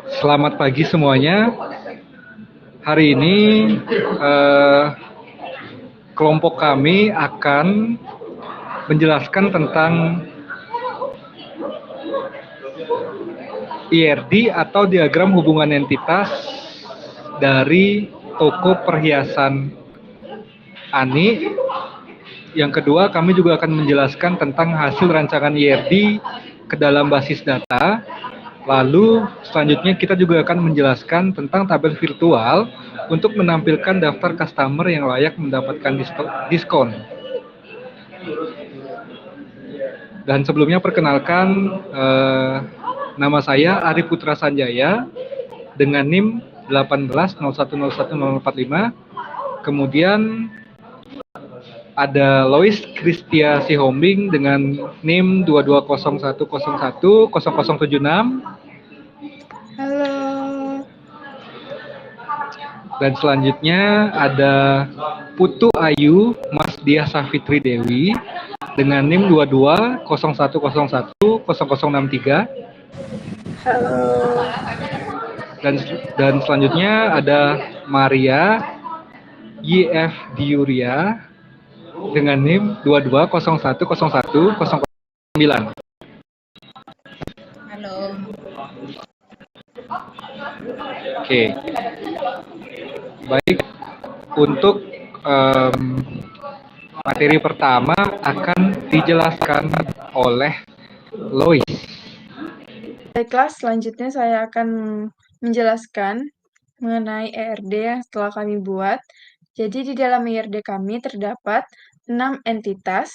Selamat pagi semuanya. Hari ini kelompok kami akan menjelaskan tentang IRD atau diagram hubungan entitas dari toko perhiasan Ani. Yang kedua, kami juga akan menjelaskan tentang hasil rancangan IRD ke dalam basis data. Lalu selanjutnya kita juga akan menjelaskan tentang tabel virtual untuk menampilkan daftar customer yang layak mendapatkan diskon. Dan sebelumnya perkenalkan, nama saya Ari Putra Sanjaya dengan NIM 1801010045. Kemudian ada Lois Kristia Sihombing dengan NIM 2201010076. Halo. Dan selanjutnya ada Putu Ayu Mas Diah Safitri Dewi dengan NIM 2201010063. Halo. Dan selanjutnya ada Maria YF Diuria dengan NIM 22010109. Halo. Oke. Baik, untuk materi pertama akan dijelaskan oleh Lois. Baiklah, selanjutnya saya akan menjelaskan mengenai ERD yang setelah kami buat. Jadi di dalam ERD kami terdapat 6 entitas,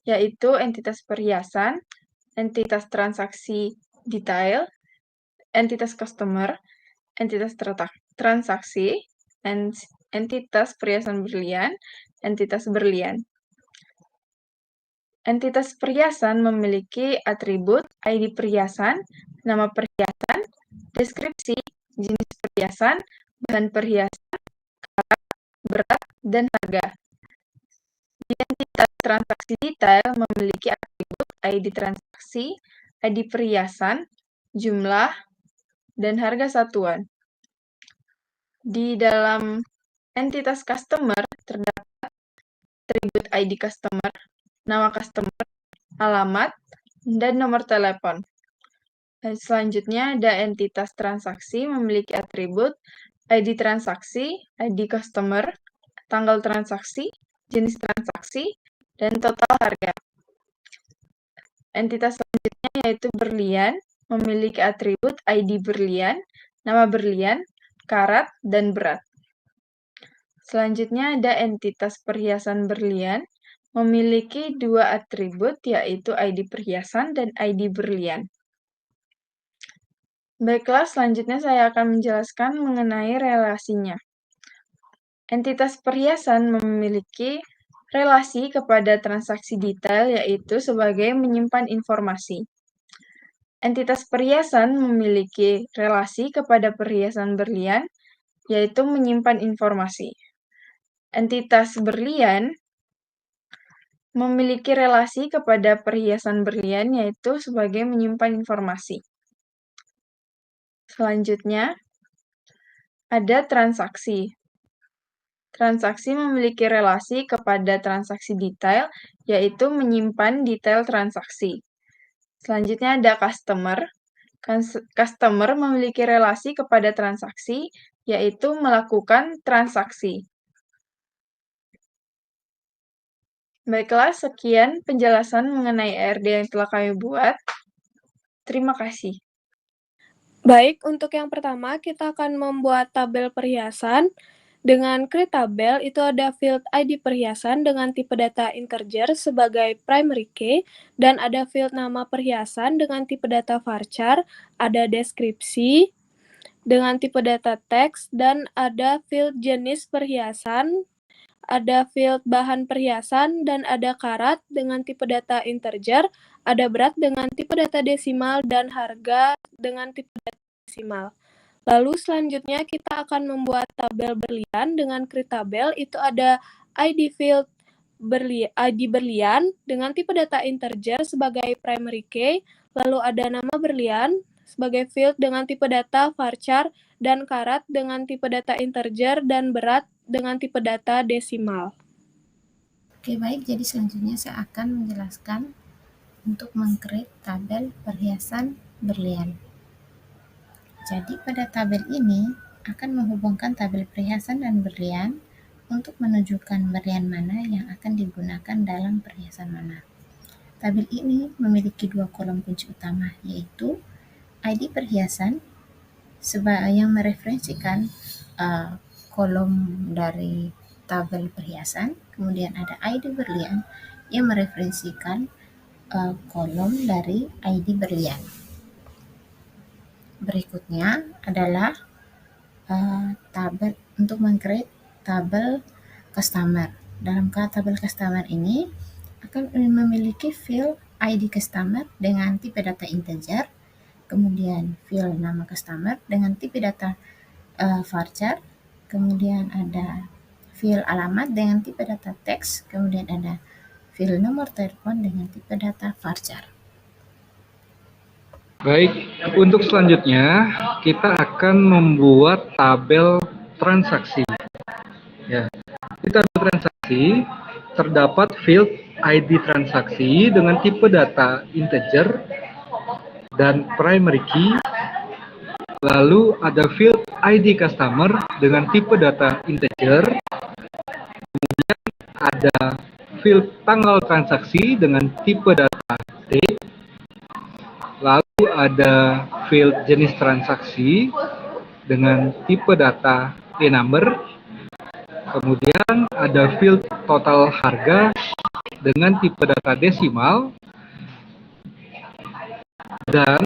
yaitu entitas perhiasan, entitas transaksi detail, entitas customer, entitas transaksi, entitas perhiasan berlian, entitas berlian. Entitas perhiasan memiliki atribut ID perhiasan, nama perhiasan, deskripsi, jenis perhiasan, bahan perhiasan, karat, berat, dan harga. Di entitas transaksi detail memiliki atribut ID transaksi, ID perhiasan, jumlah, dan harga satuan. Di dalam entitas customer terdapat atribut ID customer, nama customer, alamat, dan nomor telepon. Dan selanjutnya ada entitas transaksi memiliki atribut ID transaksi, ID customer, tanggal transaksi, jenis transaksi, dan total harga. Entitas selanjutnya yaitu berlian memiliki atribut ID berlian, nama berlian, karat, dan berat. Selanjutnya ada entitas perhiasan berlian memiliki dua atribut yaitu ID perhiasan dan ID berlian. Baiklah, selanjutnya saya akan menjelaskan mengenai relasinya. Entitas perhiasan memiliki relasi kepada transaksi detail yaitu sebagai menyimpan informasi. Entitas perhiasan memiliki relasi kepada perhiasan berlian yaitu menyimpan informasi. Entitas berlian memiliki relasi kepada perhiasan berlian yaitu sebagai menyimpan informasi. Selanjutnya, ada transaksi. Transaksi memiliki relasi kepada transaksi detail, yaitu menyimpan detail transaksi. Selanjutnya ada customer. Customer memiliki relasi kepada transaksi, yaitu melakukan transaksi. Baiklah, sekian penjelasan mengenai ERD yang telah kami buat. Terima kasih. Baik, untuk yang pertama kita akan membuat tabel perhiasan. Dengan create tabel itu ada field ID perhiasan dengan tipe data integer sebagai primary key dan ada field nama perhiasan dengan tipe data varchar, ada deskripsi dengan tipe data teks dan ada field jenis perhiasan, ada field bahan perhiasan dan ada karat dengan tipe data integer, ada berat dengan tipe data desimal dan harga dengan tipe data desimal. Lalu selanjutnya kita akan membuat tabel berlian dengan create tabel itu ada ID field ID berlian dengan tipe data integer sebagai primary key, lalu ada nama berlian sebagai field dengan tipe data varchar dan karat dengan tipe data integer dan berat dengan tipe data desimal. Oke, baik. Jadi selanjutnya saya akan menjelaskan untuk meng-create tabel perhiasan berlian. Jadi pada tabel ini akan menghubungkan tabel perhiasan dan berlian untuk menunjukkan berlian mana yang akan digunakan dalam perhiasan mana. Tabel ini memiliki dua kolom kunci utama, yaitu ID perhiasan yang mereferensikan kolom dari tabel perhiasan, kemudian ada ID berlian yang mereferensikan kolom dari ID berlian. Berikutnya adalah tabel untuk meng-create tabel customer. Dalam tabel customer ini akan memiliki field ID customer dengan tipe data integer, kemudian field nama customer dengan tipe data varchar, kemudian ada field alamat dengan tipe data teks, kemudian ada field nomor telepon dengan tipe data varchar. Baik, untuk selanjutnya kita akan membuat tabel transaksi. Ya, di tabel transaksi terdapat field ID transaksi dengan tipe data integer dan primary key. Lalu ada field ID customer dengan tipe data integer. Kemudian ada field tanggal transaksi dengan tipe data date. Lalu ada field jenis transaksi dengan tipe data e-number. Kemudian ada field total harga dengan tipe data desimal. Dan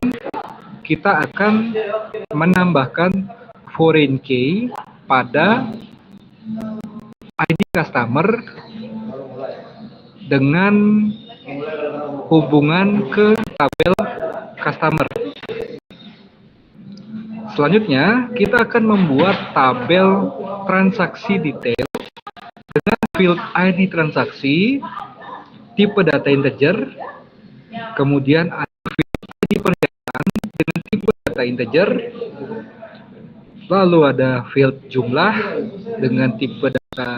kita akan menambahkan foreign key pada ID customer dengan hubungan ke tabel customer. Selanjutnya, kita akan membuat tabel transaksi detail dengan field ID transaksi, tipe data integer, kemudian ada field ID perhiasan dengan tipe data integer, lalu ada field jumlah dengan tipe data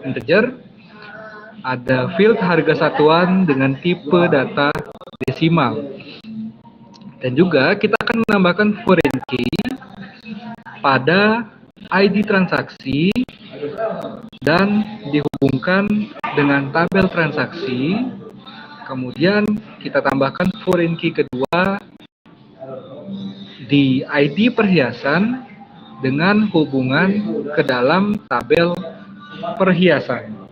integer, ada field harga satuan dengan tipe data desimal. Dan juga kita akan menambahkan foreign key pada ID transaksi dan dihubungkan dengan tabel transaksi. Kemudian kita tambahkan foreign key kedua di ID perhiasan dengan hubungan ke dalam tabel perhiasan.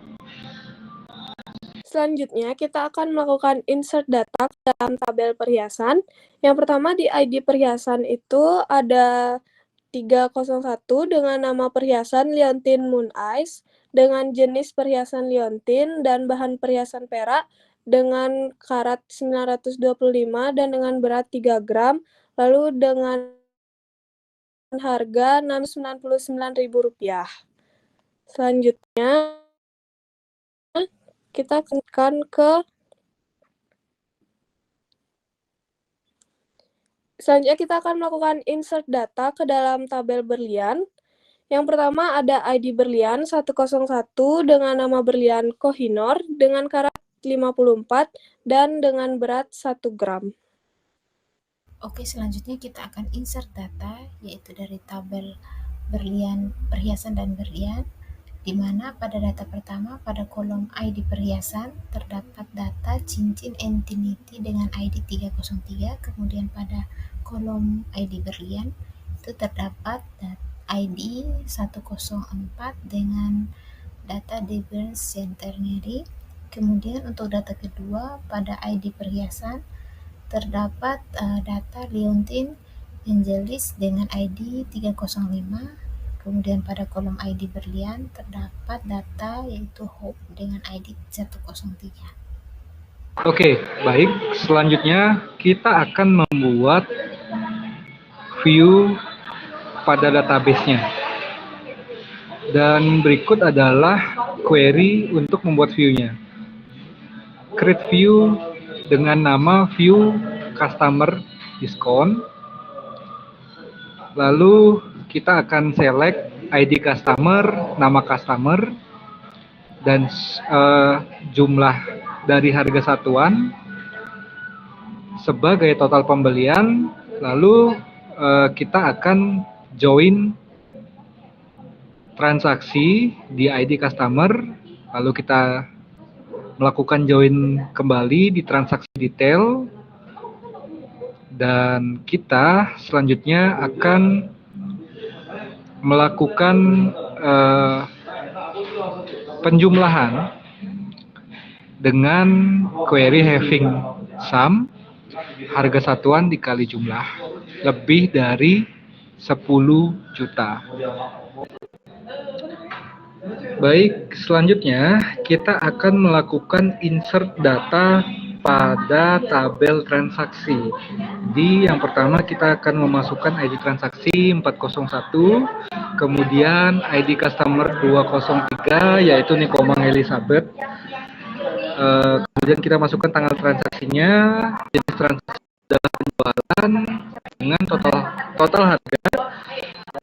Selanjutnya, kita akan melakukan insert data ke dalam tabel perhiasan. Yang pertama di ID perhiasan itu ada 301 dengan nama perhiasan Liontin Moon Ice, dengan jenis perhiasan liontin dan bahan perhiasan perak, dengan karat 925 dan dengan berat 3 gram, lalu dengan harga Rp699.000. Selanjutnya, kita akan Selanjutnya kita akan melakukan insert data ke dalam tabel berlian. Yang pertama ada ID berlian 101 dengan nama berlian Kohinoor dengan karat 54 dan dengan berat 1 gram. Oke, selanjutnya kita akan insert data yaitu dari tabel berlian, perhiasan dan berlian, di mana pada data pertama pada kolom ID perhiasan terdapat data cincin infinity dengan ID 303, kemudian pada kolom ID berlian itu terdapat ID 104 dengan data Dearborn Centenary. Kemudian untuk data kedua pada ID perhiasan terdapat data Liontin Angelis dengan ID 305. Kemudian pada kolom ID berlian terdapat data yaitu Hope dengan ID 103. Oke, baik. Selanjutnya kita akan membuat view pada database-nya. Dan berikut adalah query untuk membuat view-nya. Create view dengan nama view customer discount. Lalu kita akan select ID customer, nama customer, dan jumlah dari harga satuan sebagai total pembelian. Lalu kita akan join transaksi di ID customer, lalu kita melakukan join kembali di transaksi detail, dan kita selanjutnya akan melakukan penjumlahan dengan query having sum harga satuan dikali jumlah lebih dari 10 juta. Baik, selanjutnya kita akan melakukan insert data pada tabel transaksi. Di yang pertama kita akan memasukkan ID transaksi 401, kemudian ID customer 203 yaitu Nikomang Elizabeth. Kemudian kita masukkan tanggal transaksinya, jenis transaksi adalah penjualan dengan total harga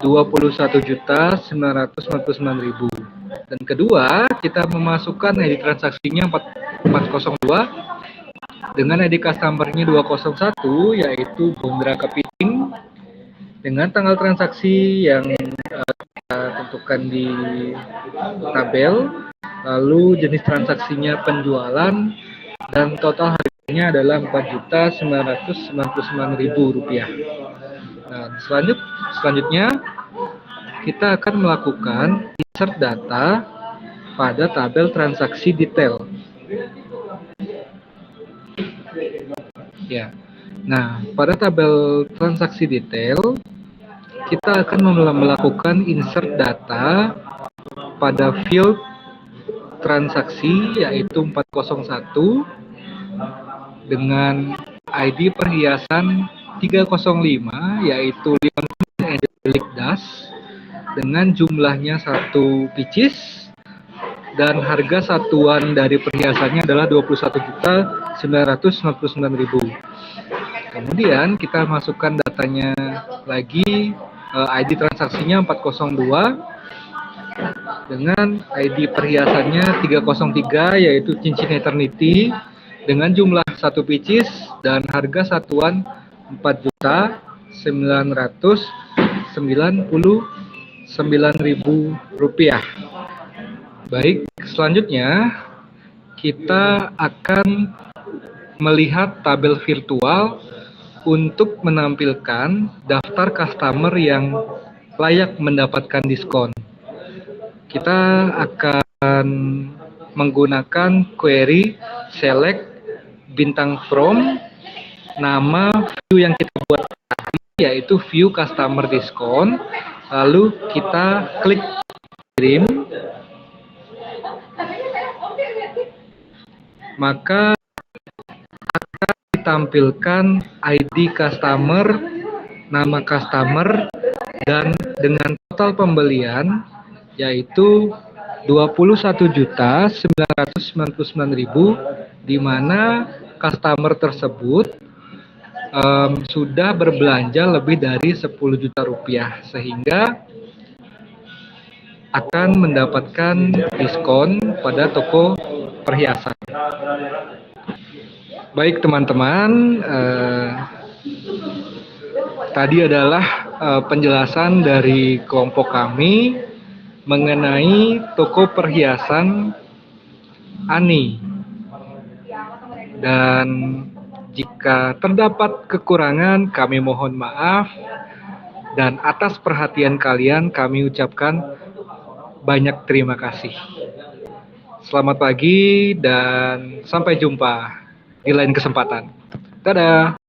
21.999.000. Dan kedua, kita memasukkan ID transaksinya 402 dengan ID customer-nya 201 yaitu Bondra Kepiting dengan tanggal transaksi yang kita tentukan di tabel, lalu jenis transaksinya penjualan, dan total harganya adalah Rp4.999.000. Nah, selanjutnya kita akan melakukan insert data pada tabel transaksi detail. Ya. Nah, pada tabel transaksi detail kita akan melakukan insert data pada field transaksi yaitu 401 dengan ID perhiasan 305 yaitu Lionel Angelic Das dengan jumlahnya 1 pieces dan harga satuan dari perhiasannya adalah 21.999.000. Kemudian kita masukkan datanya lagi, ID transaksinya 402 dengan ID perhiasannya 303 yaitu cincin eternity dengan jumlah 1 pieces dan harga satuan Rp4.999.000. Baik, selanjutnya kita akan melihat tabel virtual untuk menampilkan daftar customer yang layak mendapatkan diskon. Kita akan menggunakan query select bintang from nama view yang kita buat tadi yaitu view customer diskon, lalu kita klik kirim, maka akan ditampilkan ID customer, nama customer, dan dengan total pembelian yaitu 21.999.000, di mana customer tersebut sudah berbelanja lebih dari 10 juta rupiah sehingga akan mendapatkan diskon pada toko perhiasan. Baik teman-teman, tadi adalah penjelasan dari kelompok kami mengenai toko perhiasan Ani. Dan jika terdapat kekurangan, kami mohon maaf. Dan atas perhatian kalian kami ucapkan banyak terima kasih. Selamat pagi dan sampai jumpa di lain kesempatan. Dadah.